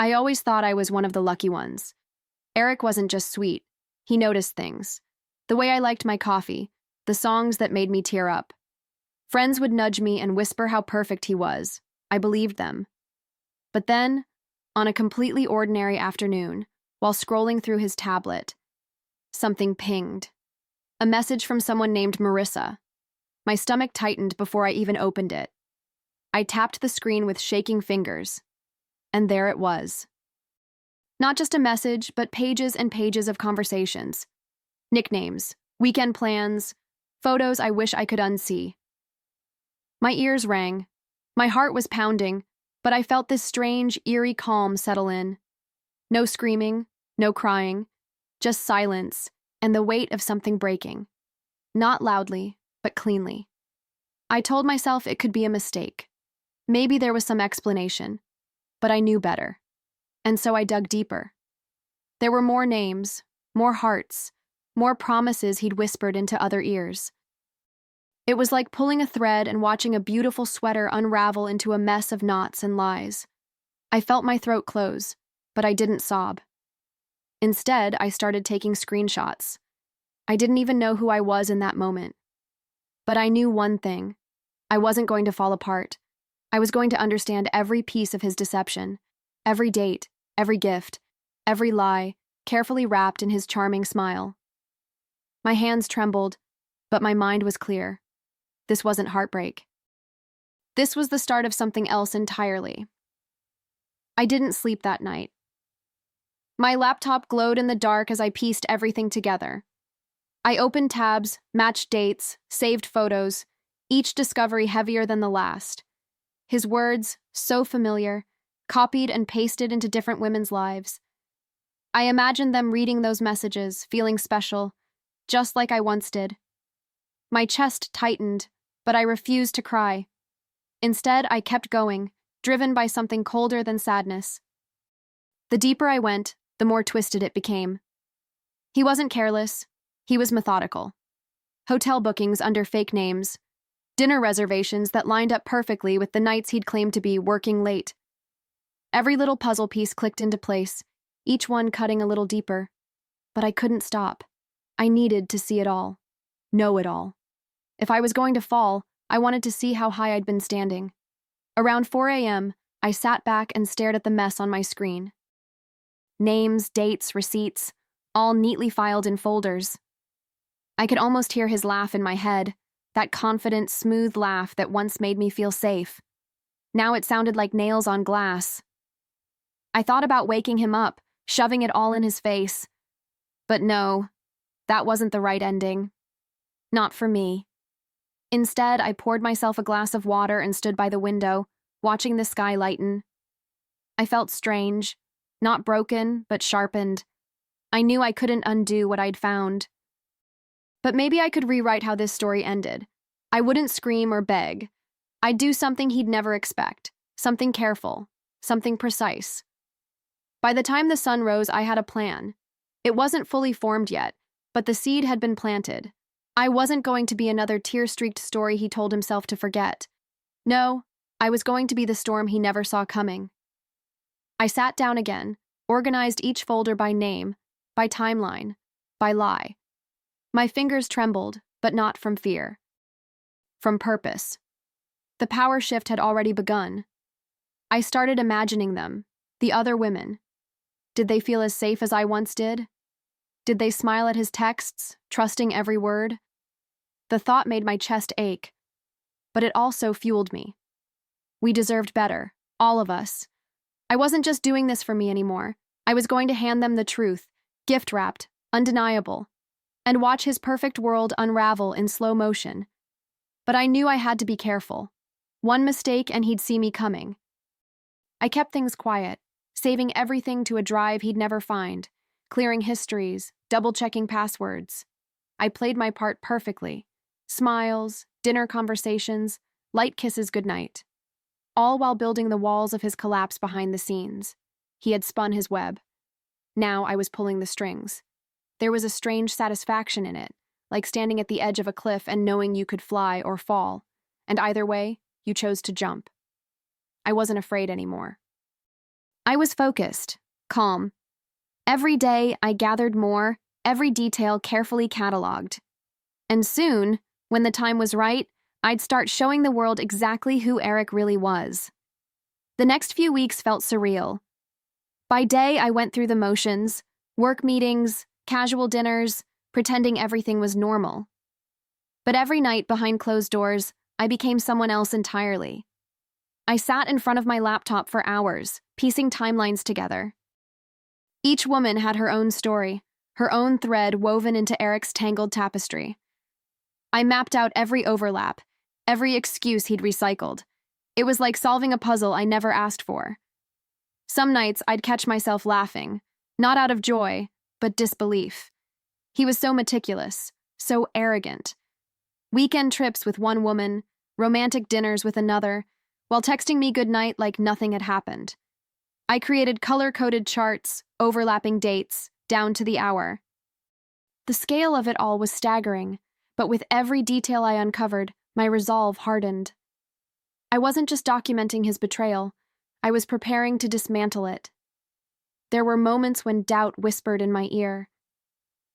I always thought I was one of the lucky ones. Eric wasn't just sweet. He noticed things. The way I liked my coffee, the songs that made me tear up. Friends would nudge me and whisper how perfect he was. I believed them. But then, on a completely ordinary afternoon, while scrolling through his tablet, something pinged. A message from someone named Marissa. My stomach tightened before I even opened it. I tapped the screen with shaking fingers. And there it was. Not just a message, but pages and pages of conversations. Nicknames, weekend plans, photos I wish I could unsee. My ears rang. My heart was pounding, but I felt this strange, eerie calm settle in. No screaming, no crying, just silence and the weight of something breaking. Not loudly, but cleanly. I told myself it could be a mistake. Maybe there was some explanation, but I knew better. And so I dug deeper. There were more names, more hearts, more promises he'd whispered into other ears. It was like pulling a thread and watching a beautiful sweater unravel into a mess of knots and lies. I felt my throat close, but I didn't sob. Instead, I started taking screenshots. I didn't even know who I was in that moment. But I knew one thing. I wasn't going to fall apart. I was going to understand every piece of his deception, every date, every gift, every lie, carefully wrapped in his charming smile. My hands trembled, but my mind was clear. This wasn't heartbreak. This was the start of something else entirely. I didn't sleep that night. My laptop glowed in the dark as I pieced everything together. I opened tabs, matched dates, saved photos, each discovery heavier than the last. His words, so familiar, copied and pasted into different women's lives. I imagined them reading those messages, feeling special, just like I once did. My chest tightened, but I refused to cry. Instead, I kept going, driven by something colder than sadness. The deeper I went, the more twisted it became. He wasn't careless. He was methodical. Hotel bookings under fake names, dinner reservations that lined up perfectly with the nights he'd claimed to be working late. Every little puzzle piece clicked into place, each one cutting a little deeper. But I couldn't stop. I needed to see it all, know it all. If I was going to fall, I wanted to see how high I'd been standing. Around 4 a.m., I sat back and stared at the mess on my screen. Names, dates, receipts, all neatly filed in folders. I could almost hear his laugh in my head, that confident, smooth laugh that once made me feel safe. Now it sounded like nails on glass. I thought about waking him up, shoving it all in his face. But no, that wasn't the right ending. Not for me. Instead, I poured myself a glass of water and stood by the window, watching the sky lighten. I felt strange, not broken, but sharpened. I knew I couldn't undo what I'd found. But maybe I could rewrite how this story ended. I wouldn't scream or beg. I'd do something he'd never expect, something careful, something precise. By the time the sun rose, I had a plan. It wasn't fully formed yet, but the seed had been planted. I wasn't going to be another tear-streaked story he told himself to forget. No, I was going to be the storm he never saw coming. I sat down again, organized each folder by name, by timeline, by lie. My fingers trembled, but not from fear. From purpose. The power shift had already begun. I started imagining them, the other women. Did they feel as safe as I once did? Did they smile at his texts, trusting every word? The thought made my chest ache, but it also fueled me. We deserved better, all of us. I wasn't just doing this for me anymore. I was going to hand them the truth, gift-wrapped, undeniable, and watch his perfect world unravel in slow motion. But I knew I had to be careful. One mistake and he'd see me coming. I kept things quiet, saving everything to a drive he'd never find, clearing histories, double-checking passwords. I played my part perfectly. Smiles, dinner conversations, light kisses goodnight. All while building the walls of his collapse behind the scenes. He had spun his web. Now I was pulling the strings. There was a strange satisfaction in it, like standing at the edge of a cliff and knowing you could fly or fall, and either way, you chose to jump. I wasn't afraid anymore. I was focused, calm. Every day, I gathered more, every detail carefully cataloged. And soon, when the time was right, I'd start showing the world exactly who Eric really was. The next few weeks felt surreal. By day, I went through the motions, work meetings, casual dinners, pretending everything was normal. But every night behind closed doors, I became someone else entirely. I sat in front of my laptop for hours, piecing timelines together. Each woman had her own story, her own thread woven into Eric's tangled tapestry. I mapped out every overlap, every excuse he'd recycled. It was like solving a puzzle I never asked for. Some nights I'd catch myself laughing, not out of joy, but disbelief. He was so meticulous, so arrogant. Weekend trips with one woman, romantic dinners with another, while texting me goodnight like nothing had happened. I created color-coded charts, overlapping dates, down to the hour. The scale of it all was staggering, but with every detail I uncovered, my resolve hardened. I wasn't just documenting his betrayal, I was preparing to dismantle it. There were moments when doubt whispered in my ear.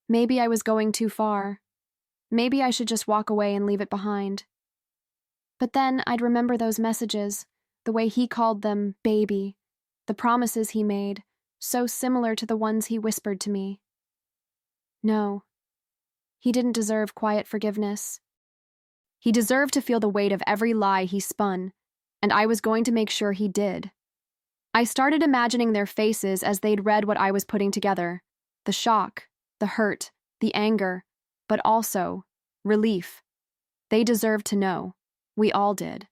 Maybe I was going too far. Maybe I should just walk away and leave it behind. But then I'd remember those messages, the way he called them baby, the promises he made, so similar to the ones he whispered to me. No, he didn't deserve quiet forgiveness. He deserved to feel the weight of every lie he spun, and I was going to make sure he did. I started imagining their faces as they'd read what I was putting together. The shock, the hurt, the anger, but also relief. They deserved to know. We all did.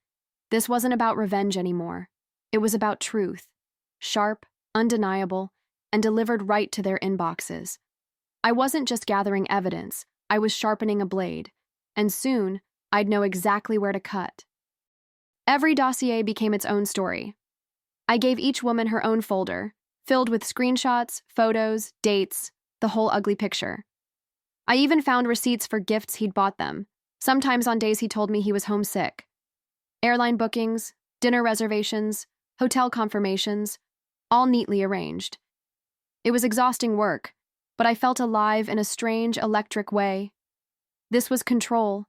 This wasn't about revenge anymore. It was about truth. Sharp, undeniable, and delivered right to their inboxes. I wasn't just gathering evidence, I was sharpening a blade, and soon I'd know exactly where to cut. Every dossier became its own story. I gave each woman her own folder, filled with screenshots, photos, dates, the whole ugly picture. I even found receipts for gifts he'd bought them, sometimes on days he told me he was homesick. Airline bookings, dinner reservations, hotel confirmations, all neatly arranged. It was exhausting work, but I felt alive in a strange, electric way. This was control.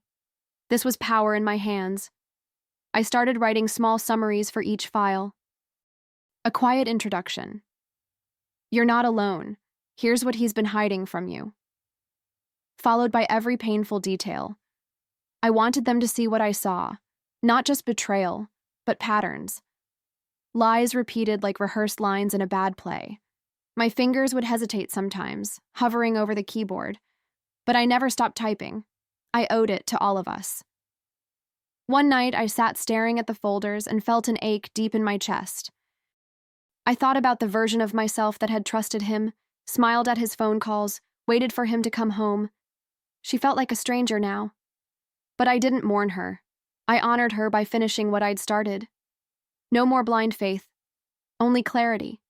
This was power in my hands. I started writing small summaries for each file. A quiet introduction. You're not alone. Here's what he's been hiding from you. Followed by every painful detail. I wanted them to see what I saw, not just betrayal, but patterns. Lies repeated like rehearsed lines in a bad play. My fingers would hesitate sometimes, hovering over the keyboard, but I never stopped typing. I owed it to all of us. One night, I sat staring at the folders and felt an ache deep in my chest. I thought about the version of myself that had trusted him, smiled at his phone calls, waited for him to come home. She felt like a stranger now. But I didn't mourn her. I honored her by finishing what I'd started. No more blind faith, only clarity,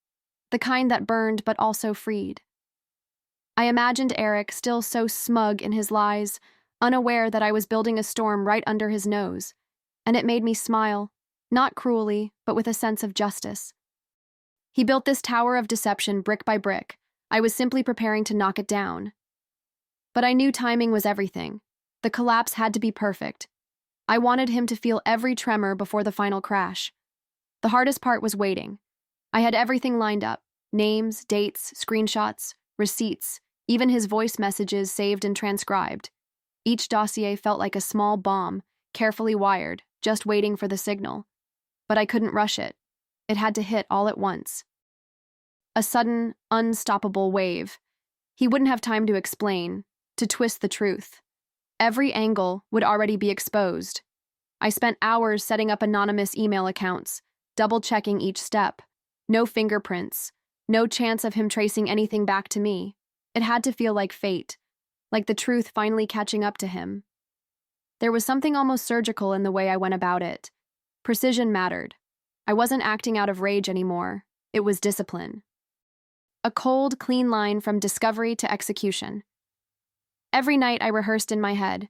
the kind that burned but also freed. I imagined Eric still so smug in his lies, unaware that I was building a storm right under his nose, and it made me smile, not cruelly, but with a sense of justice. He built this tower of deception brick by brick. I was simply preparing to knock it down. But I knew timing was everything. The collapse had to be perfect. I wanted him to feel every tremor before the final crash. The hardest part was waiting. I had everything lined up: names, dates, screenshots, receipts, even his voice messages saved and transcribed. Each dossier felt like a small bomb, carefully wired, just waiting for the signal. But I couldn't rush it. It had to hit all at once. A sudden, unstoppable wave. He wouldn't have time to explain, to twist the truth. Every angle would already be exposed. I spent hours setting up anonymous email accounts, double-checking each step. No fingerprints, no chance of him tracing anything back to me. It had to feel like fate, like the truth finally catching up to him. There was something almost surgical in the way I went about it. Precision mattered. I wasn't acting out of rage anymore. It was discipline. A cold, clean line from discovery to execution. Every night I rehearsed in my head.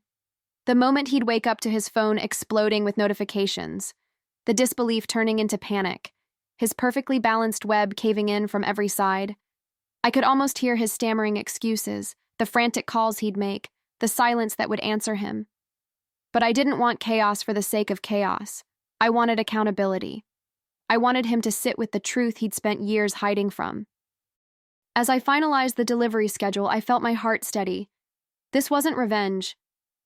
The moment he'd wake up to his phone exploding with notifications, the disbelief turning into panic, his perfectly balanced web caving in from every side. I could almost hear his stammering excuses, the frantic calls he'd make, the silence that would answer him. But I didn't want chaos for the sake of chaos. I wanted accountability. I wanted him to sit with the truth he'd spent years hiding from. As I finalized the delivery schedule, I felt my heart steady. This wasn't revenge.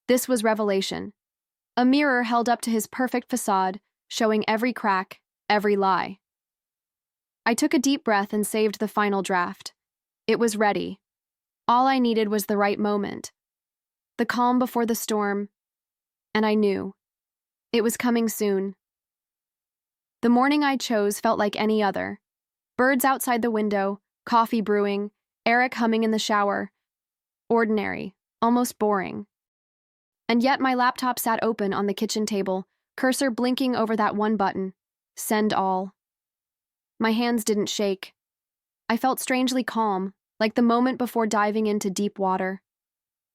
This was revelation. A mirror held up to his perfect facade, showing every crack, every lie. I took a deep breath and saved the final draft. It was ready. All I needed was the right moment. The calm before the storm. And I knew. It was coming soon. The morning I chose felt like any other. Birds outside the window, coffee brewing, Eric humming in the shower. Ordinary, almost boring. And yet my laptop sat open on the kitchen table, cursor blinking over that one button. Send all. My hands didn't shake. I felt strangely calm, like the moment before diving into deep water.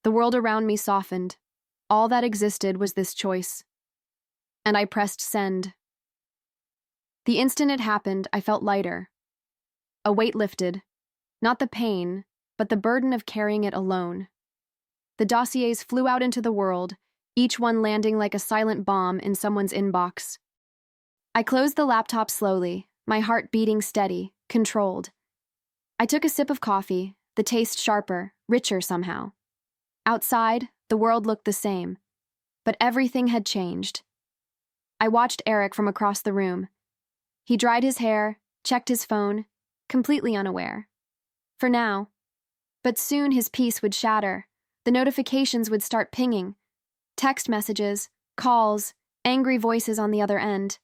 The world around me softened. All that existed was this choice. And I pressed send. The instant it happened, I felt lighter. A weight lifted. Not the pain, but the burden of carrying it alone. The dossiers flew out into the world, each one landing like a silent bomb in someone's inbox. I closed the laptop slowly, my heart beating steady, controlled. I took a sip of coffee, the taste sharper, richer somehow. Outside, the world looked the same, but everything had changed. I watched Eric from across the room. He dried his hair, checked his phone, completely unaware. For now. But soon his peace would shatter. The notifications would start pinging. Text messages, calls, angry voices on the other end.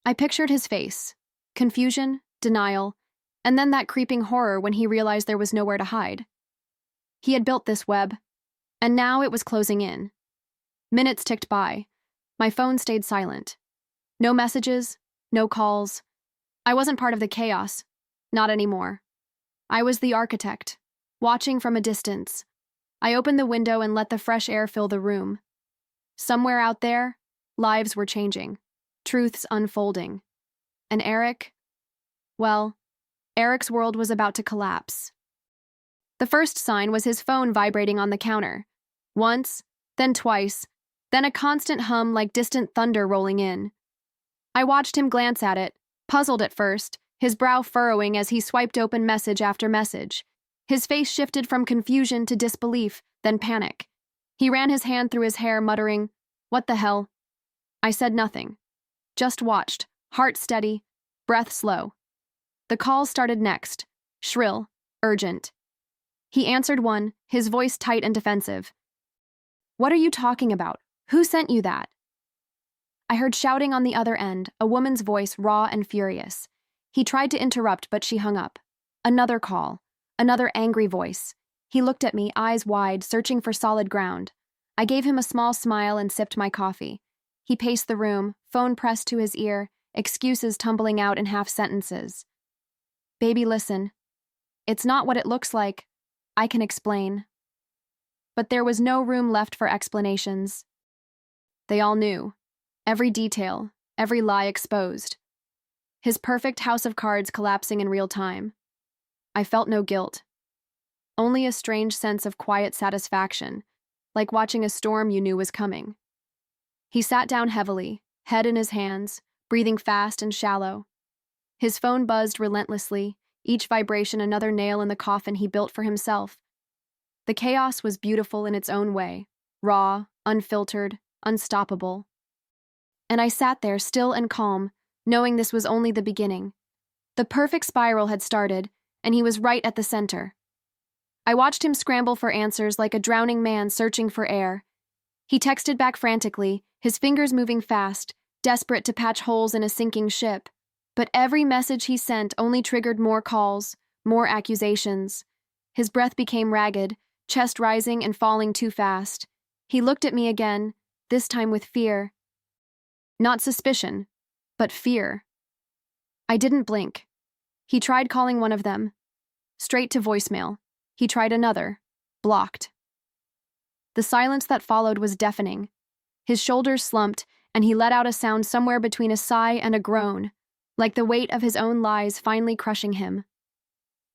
I pictured his face. Confusion, denial, and then that creeping horror when he realized there was nowhere to hide. He had built this web, and now it was closing in. Minutes ticked by. My phone stayed silent. No messages, no calls. I wasn't part of the chaos. Not anymore. I was the architect, watching from a distance. I opened the window and let the fresh air fill the room. Somewhere out there, lives were changing, truths unfolding. And Eric? Well, Eric's world was about to collapse. The first sign was his phone vibrating on the counter. Once, then twice, then a constant hum like distant thunder rolling in. I watched him glance at it, puzzled at first, his brow furrowing as he swiped open message after message. His face shifted from confusion to disbelief, then panic. He ran his hand through his hair, muttering, "What the hell?" I said nothing. Just watched, heart steady, breath slow. The calls started next, shrill, urgent. He answered one, his voice tight and defensive. "What are you talking about? Who sent you that?" I heard shouting on the other end, a woman's voice raw and furious. He tried to interrupt, but she hung up. Another call. Another angry voice. He looked at me, eyes wide, searching for solid ground. I gave him a small smile and sipped my coffee. He paced the room, phone pressed to his ear, excuses tumbling out in half sentences. "Baby, listen. It's not what it looks like. I can explain." But there was no room left for explanations. They all knew. Every detail, every lie exposed. His perfect house of cards collapsing in real time. I felt no guilt. Only a strange sense of quiet satisfaction, like watching a storm you knew was coming. He sat down heavily, head in his hands, breathing fast and shallow. His phone buzzed relentlessly, each vibration another nail in the coffin he built for himself. The chaos was beautiful in its own way, raw, unfiltered, unstoppable. And I sat there still and calm, knowing this was only the beginning. The perfect spiral had started, and he was right at the center. I watched him scramble for answers like a drowning man searching for air. He texted back frantically, his fingers moving fast, desperate to patch holes in a sinking ship. But every message he sent only triggered more calls, more accusations. His breath became ragged, chest rising and falling too fast. He looked at me again, this time with fear. Not suspicion, but fear. I didn't blink. He tried calling one of them. Straight to voicemail. He tried another. Blocked. The silence that followed was deafening. His shoulders slumped, and he let out a sound somewhere between a sigh and a groan, like the weight of his own lies finally crushing him.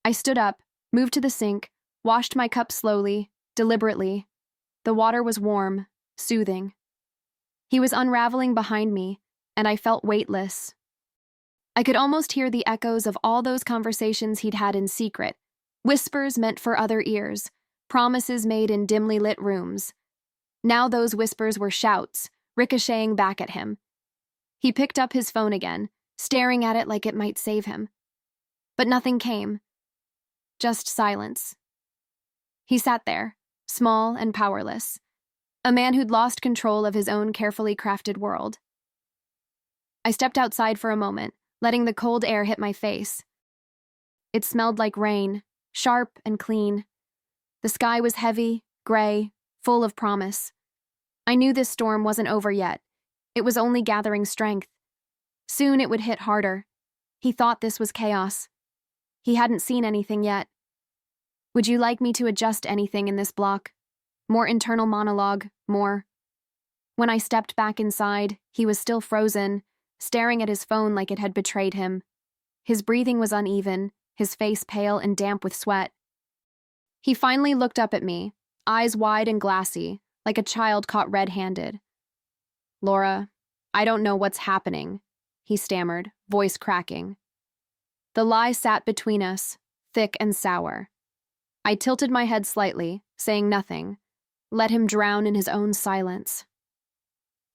I stood up, moved to the sink, washed my cup slowly, deliberately. The water was warm, soothing. He was unraveling behind me, and I felt weightless. I could almost hear the echoes of all those conversations he'd had in secret, whispers meant for other ears, promises made in dimly lit rooms. Now those whispers were shouts, ricocheting back at him. He picked up his phone again, staring at it like it might save him. But nothing came. Just silence. He sat there, small and powerless, a man who'd lost control of his own carefully crafted world. I stepped outside for a moment, letting the cold air hit my face. It smelled like rain, sharp and clean. The sky was heavy, gray, full of promise. I knew this storm wasn't over yet. It was only gathering strength. Soon it would hit harder. He thought this was chaos. He hadn't seen anything yet. Would you like me to adjust anything in this block? More internal monologue, more. When I stepped back inside, he was still frozen, staring at his phone like it had betrayed him. His breathing was uneven, his face pale and damp with sweat. He finally looked up at me, eyes wide and glassy, like a child caught red-handed. "Laura, I don't know what's happening," he stammered, voice cracking. The lie sat between us, thick and sour. I tilted my head slightly, saying nothing, let him drown in his own silence.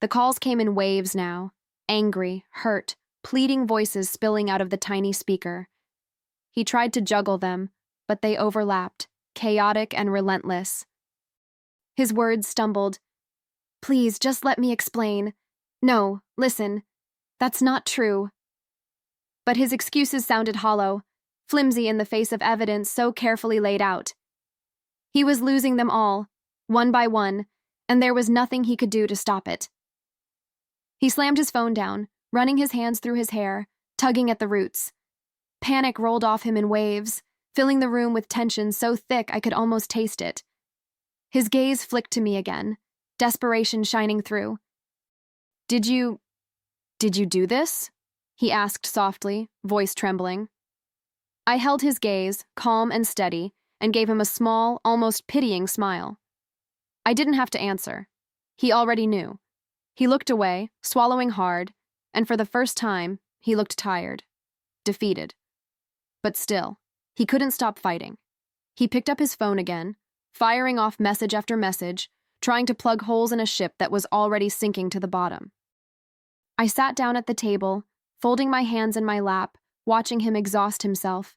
The calls came in waves now, angry, hurt, pleading voices spilling out of the tiny speaker. He tried to juggle them, but they overlapped, chaotic and relentless. His words stumbled. "Please, just let me explain. No, listen. That's not true." But his excuses sounded hollow, flimsy in the face of evidence so carefully laid out. He was losing them all, one by one, and there was nothing he could do to stop it. He slammed his phone down, running his hands through his hair, tugging at the roots. Panic rolled off him in waves, filling the room with tension so thick I could almost taste it. His gaze flicked to me again, desperation shining through. Did you do this?" he asked softly, voice trembling. I held his gaze, calm and steady, and gave him a small, almost pitying smile. I didn't have to answer. He already knew. He looked away, swallowing hard, and for the first time, he looked tired, defeated. But still, he couldn't stop fighting. He picked up his phone again, firing off message after message, trying to plug holes in a ship that was already sinking to the bottom. I sat down at the table, folding my hands in my lap, watching him exhaust himself.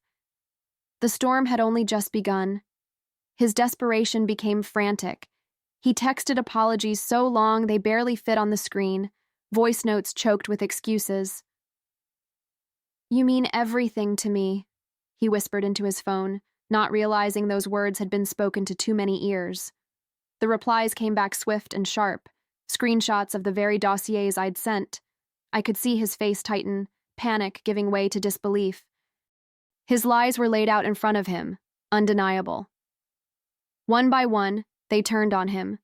The storm had only just begun. His desperation became frantic. He texted apologies so long they barely fit on the screen, voice notes choked with excuses. "You mean everything to me," he whispered into his phone, not realizing those words had been spoken to too many ears. The replies came back swift and sharp, screenshots of the very dossiers I'd sent. I could see his face tighten, panic giving way to disbelief. His lies were laid out in front of him, undeniable. One by one, they turned on him.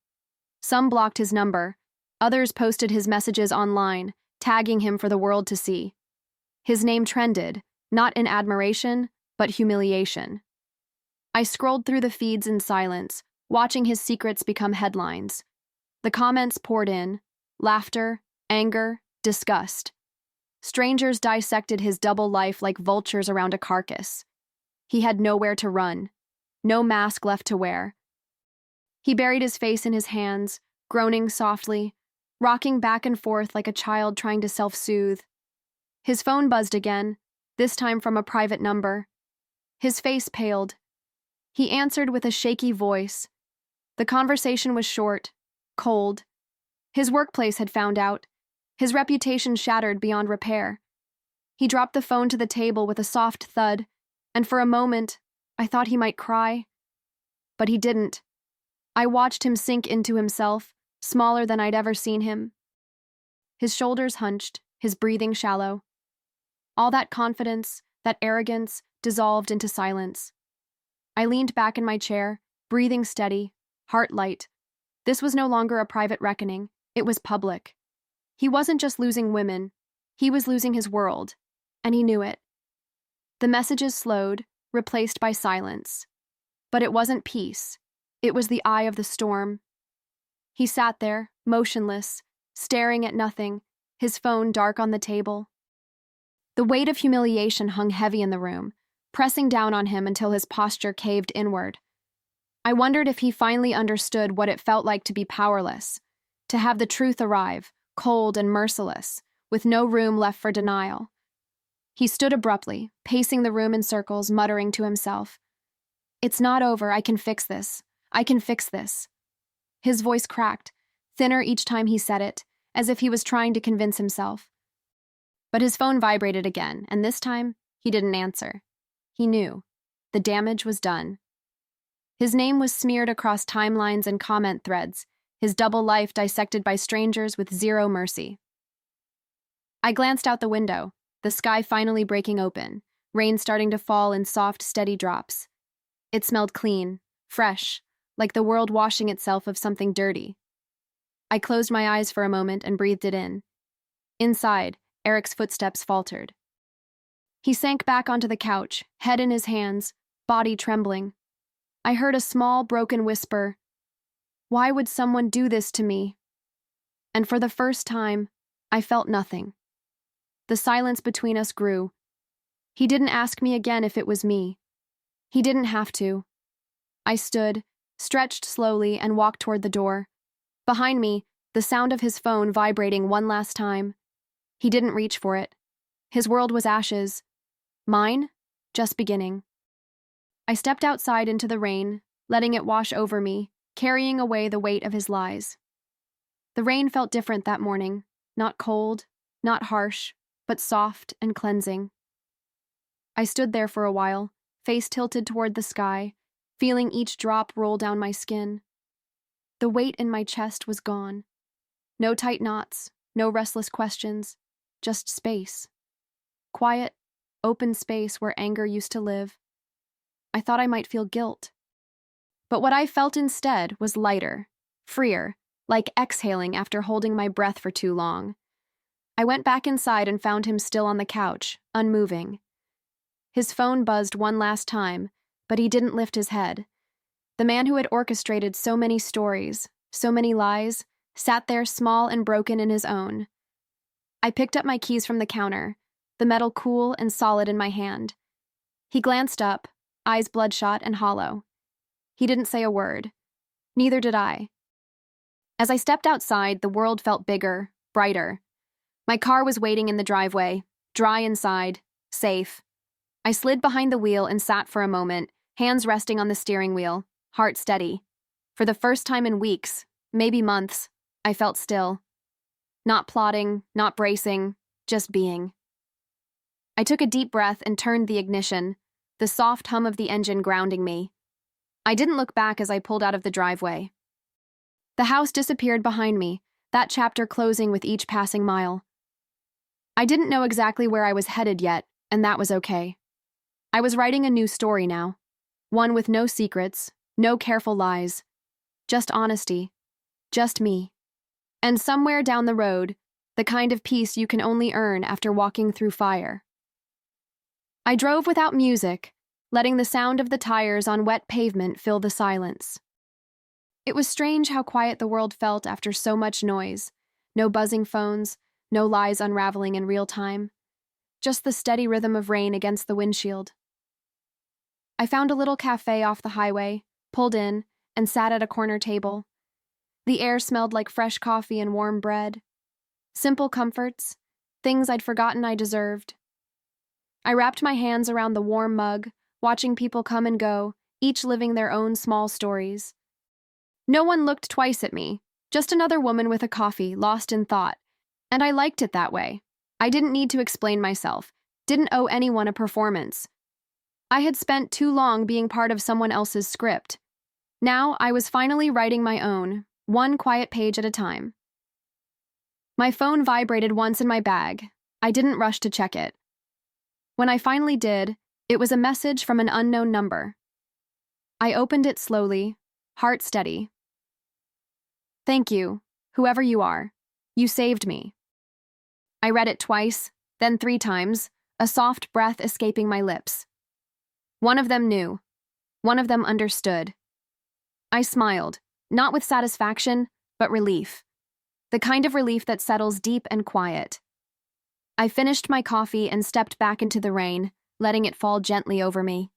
Some blocked his number, others posted his messages online, tagging him for the world to see. His name trended, not in admiration, but humiliation. I scrolled through the feeds in silence, watching his secrets become headlines. The comments poured in, laughter, anger, disgust. Strangers dissected his double life like vultures around a carcass. He had nowhere to run, no mask left to wear. He buried his face in his hands, groaning softly, rocking back and forth like a child trying to self-soothe. His phone buzzed again, this time from a private number. His face paled. He answered with a shaky voice. The conversation was short, cold. His workplace had found out, his reputation shattered beyond repair. He dropped the phone to the table with a soft thud, and for a moment, I thought he might cry. But he didn't. I watched him sink into himself, smaller than I'd ever seen him. His shoulders hunched, his breathing shallow. All that confidence, that arrogance, dissolved into silence. I leaned back in my chair, breathing steady, heart light. This was no longer a private reckoning, it was public. He wasn't just losing women, he was losing his world. and he knew it. The messages slowed, replaced by silence. But it wasn't peace. It was the eye of the storm. He sat there, motionless, staring at nothing, his phone dark on the table. The weight of humiliation hung heavy in the room, pressing down on him until his posture caved inward. I wondered if he finally understood what it felt like to be powerless, to have the truth arrive, cold and merciless, with no room left for denial. He stood abruptly, pacing the room in circles, muttering to himself, "It's not over, I can fix this. I can fix this." His voice cracked, thinner each time he said it, as if he was trying to convince himself. But his phone vibrated again, and this time, he didn't answer. He knew. The damage was done. His name was smeared across timelines and comment threads, his double life dissected by strangers with zero mercy. I glanced out the window, the sky finally breaking open, rain starting to fall in soft, steady drops. It smelled clean, fresh, like the world washing itself of something dirty. I closed my eyes for a moment and breathed it in. Inside, Eric's footsteps faltered. He sank back onto the couch, head in his hands, body trembling. I heard a small, broken whisper, "Why would someone do this to me?" And for the first time, I felt nothing. The silence between us grew. He didn't ask me again if it was me. He didn't have to. I stood, stretched slowly, and walked toward the door. Behind me, the sound of his phone vibrating one last time. He didn't reach for it. His world was ashes. Mine, just beginning. I stepped outside into the rain, letting it wash over me, carrying away the weight of his lies. The rain felt different that morning, not cold, not harsh, but soft and cleansing. I stood there for a while, face tilted toward the sky, feeling each drop roll down my skin. The weight in my chest was gone. No tight knots, no restless questions, just space. Quiet, open space where anger used to live. I thought I might feel guilt. But what I felt instead was lighter, freer, like exhaling after holding my breath for too long. I went back inside and found him still on the couch, unmoving. His phone buzzed one last time, but he didn't lift his head. The man who had orchestrated so many stories, so many lies, sat there small and broken in his own. I picked up my keys from the counter, the metal cool and solid in my hand. He glanced up, eyes bloodshot and hollow. He didn't say a word. Neither did I. As I stepped outside, the world felt bigger, brighter. My car was waiting in the driveway, dry inside, safe. I slid behind the wheel and sat for a moment, hands resting on the steering wheel, heart steady. For the first time in weeks, maybe months, I felt still. Not plotting, not bracing, just being. I took a deep breath and turned the ignition, the soft hum of the engine grounding me. I didn't look back as I pulled out of the driveway. The house disappeared behind me, that chapter closing with each passing mile. I didn't know exactly where I was headed yet, and that was okay. I was writing a new story now, one with no secrets, no careful lies, just honesty, just me. And somewhere down the road, the kind of peace you can only earn after walking through fire. I drove without music, letting the sound of the tires on wet pavement fill the silence. It was strange how quiet the world felt after so much noise. No buzzing phones, no lies unraveling in real time. Just the steady rhythm of rain against the windshield. I found a little cafe off the highway, pulled in, and sat at a corner table. The air smelled like fresh coffee and warm bread. Simple comforts, things I'd forgotten I deserved. I wrapped my hands around the warm mug, watching people come and go, each living their own small stories. No one looked twice at me, just another woman with a coffee, lost in thought. And I liked it that way. I didn't need to explain myself, didn't owe anyone a performance. I had spent too long being part of someone else's script. Now I was finally writing my own, one quiet page at a time. My phone vibrated once in my bag. I didn't rush to check it. When I finally did, it was a message from an unknown number. I opened it slowly, heart steady. "Thank you, whoever you are. You saved me." I read it twice, then 3 times, a soft breath escaping my lips. One of them knew. One of them understood. I smiled, not with satisfaction, but relief. The kind of relief that settles deep and quiet. I finished my coffee and stepped back into the rain, letting it fall gently over me.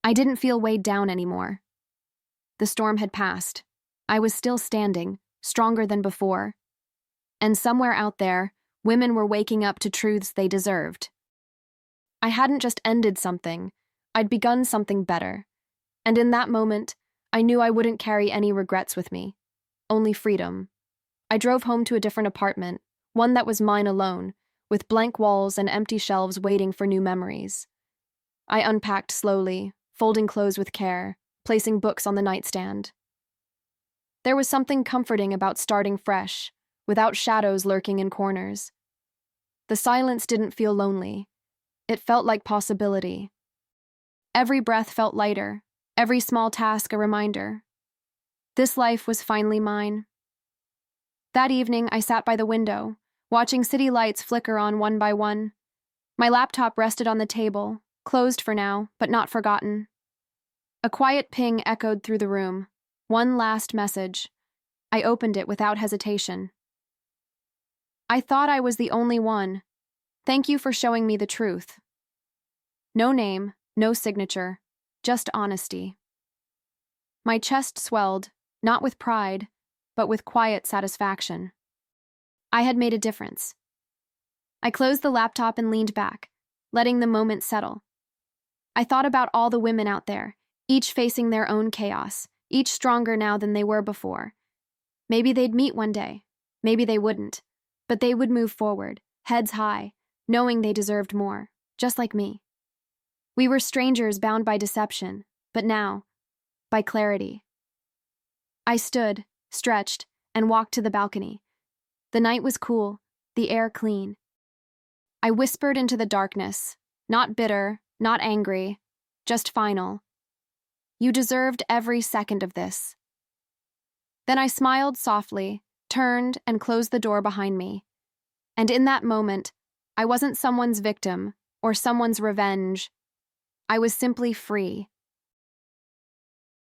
I didn't feel weighed down anymore. The storm had passed. I was still standing, stronger than before. And somewhere out there, women were waking up to truths they deserved. I hadn't just ended something, I'd begun something better. And in that moment, I knew I wouldn't carry any regrets with me. Only freedom. I drove home to a different apartment, one that was mine alone, with blank walls and empty shelves waiting for new memories. I unpacked slowly, folding clothes with care, placing books on the nightstand. There was something comforting about starting fresh, without shadows lurking in corners. The silence didn't feel lonely. It felt like possibility. Every breath felt lighter, every small task a reminder. This life was finally mine. That evening, I sat by the window, watching city lights flicker on one by one. My laptop rested on the table, closed for now, but not forgotten. A quiet ping echoed through the room. One last message. I opened it without hesitation. I thought I was the only one. Thank you for showing me the truth. No name, no signature, just honesty. My chest swelled, not with pride, but with quiet satisfaction. I had made a difference. I closed the laptop and leaned back, letting the moment settle. I thought about all the women out there, each facing their own chaos, each stronger now than they were before. Maybe they'd meet one day, maybe they wouldn't, but they would move forward, heads high, knowing they deserved more, just like me. We were strangers bound by deception, but now, by clarity. I stood, stretched, and walked to the balcony. The night was cool, the air clean. I whispered into the darkness, not bitter, not angry, just final. You deserved every second of this. Then I smiled softly, turned, and closed the door behind me. And in that moment, I wasn't someone's victim or someone's revenge. I was simply free.